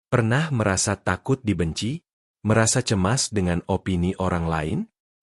Pernah merasa takut dibenci? Merasa cemas dengan opini orang lain?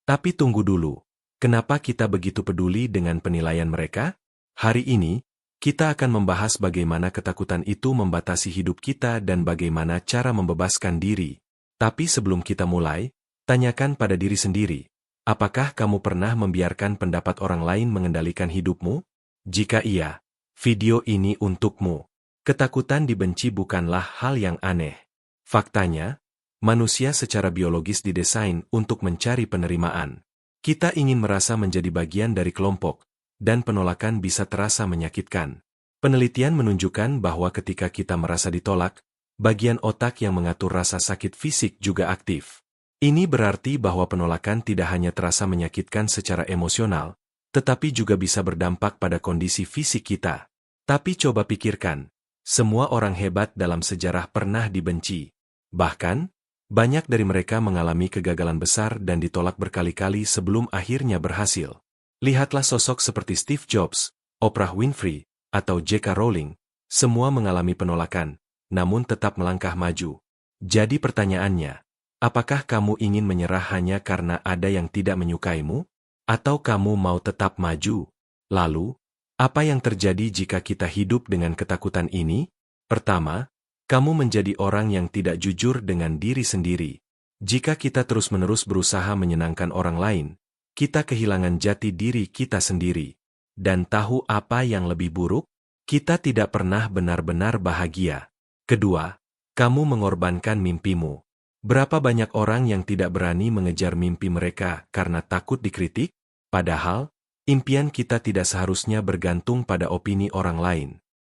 Tapi tunggu dulu, kenapa kita begitu peduli dengan penilaian mereka? Hari ini, kita akan membahas bagaimana ketakutan itu membatasi hidup kita dan bagaimana cara membebaskan diri. Tapi sebelum kita mulai, tanyakan pada diri sendiri, apakah kamu pernah membiarkan pendapat orang lain mengendalikan hidupmu? Jika iya, video ini untukmu. Ketakutan dibenci bukanlah hal yang aneh. Faktanya, manusia secara biologis didesain untuk mencari penerimaan. Kita ingin merasa menjadi bagian dari kelompok, dan penolakan bisa terasa menyakitkan. Penelitian menunjukkan bahwa ketika kita merasa ditolak, bagian otak yang mengatur rasa sakit fisik juga aktif. Ini berarti bahwa penolakan tidak hanya terasa menyakitkan secara emosional, tetapi juga bisa berdampak pada kondisi fisik kita. Tapi coba pikirkan, semua orang hebat dalam sejarah pernah dibenci. Bahkan, banyak dari mereka mengalami kegagalan besar dan ditolak berkali-kali sebelum akhirnya berhasil. Lihatlah sosok seperti Steve Jobs, Oprah Winfrey, atau J.K. Rowling. Semua mengalami penolakan, namun tetap melangkah maju. Jadi pertanyaannya, apakah kamu ingin menyerah hanya karena ada yang tidak menyukaimu? Atau kamu mau tetap maju? Lalu, apa yang terjadi jika kita hidup dengan ketakutan ini? Pertama, kamu menjadi orang yang tidak jujur dengan diri sendiri. Jika kita terus-menerus berusaha menyenangkan orang lain, kita kehilangan jati diri kita sendiri. Dan tahu apa yang lebih buruk? Kita tidak pernah benar-benar bahagia. Kedua, kamu mengorbankan mimpimu. Berapa banyak orang yang tidak berani mengejar mimpi mereka karena takut dikritik? Padahal, impian kita tidak seharusnya bergantung pada opini orang lain.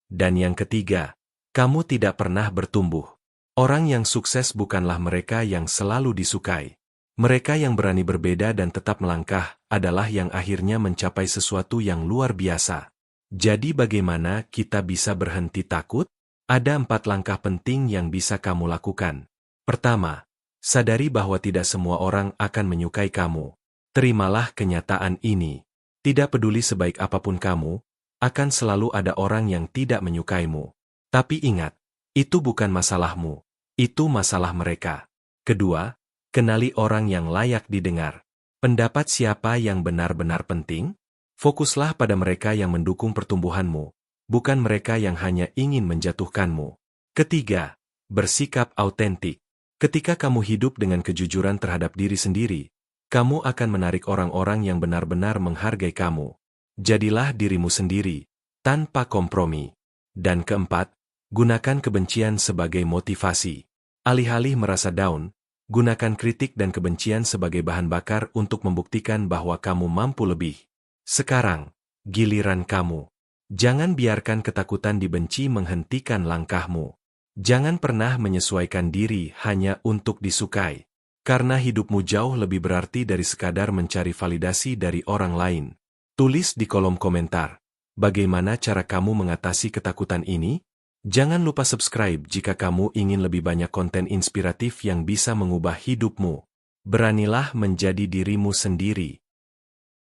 Dan yang ketiga, kamu tidak pernah bertumbuh. Orang yang sukses bukanlah mereka yang selalu disukai. Mereka yang berani berbeda dan tetap melangkah adalah yang akhirnya mencapai sesuatu yang luar biasa. Jadi bagaimana kita bisa berhenti takut? Ada 4 langkah penting yang bisa kamu lakukan. Pertama, sadari bahwa tidak semua orang akan menyukai kamu. Terimalah kenyataan ini. Tidak peduli sebaik apapun kamu, akan selalu ada orang yang tidak menyukaimu. Tapi ingat, itu bukan masalahmu, itu masalah mereka. Kedua, kenali orang yang layak didengar. Pendapat siapa yang benar-benar penting? Fokuslah pada mereka yang mendukung pertumbuhanmu, bukan mereka yang hanya ingin menjatuhkanmu. Ketiga, bersikap autentik. Ketika kamu hidup dengan kejujuran terhadap diri sendiri, kamu akan menarik orang-orang yang benar-benar menghargai kamu. Jadilah dirimu sendiri, tanpa kompromi. Dan keempat, gunakan kebencian sebagai motivasi. Alih-alih merasa down, gunakan kritik dan kebencian sebagai bahan bakar untuk membuktikan bahwa kamu mampu lebih. Sekarang, giliran kamu. Jangan biarkan ketakutan dibenci menghentikan langkahmu. Jangan pernah menyesuaikan diri hanya untuk disukai. Karena hidupmu jauh lebih berarti dari sekadar mencari validasi dari orang lain. Tulis di kolom komentar, bagaimana cara kamu mengatasi ketakutan ini? Jangan lupa subscribe jika kamu ingin lebih banyak konten inspiratif yang bisa mengubah hidupmu. Beranilah menjadi dirimu sendiri.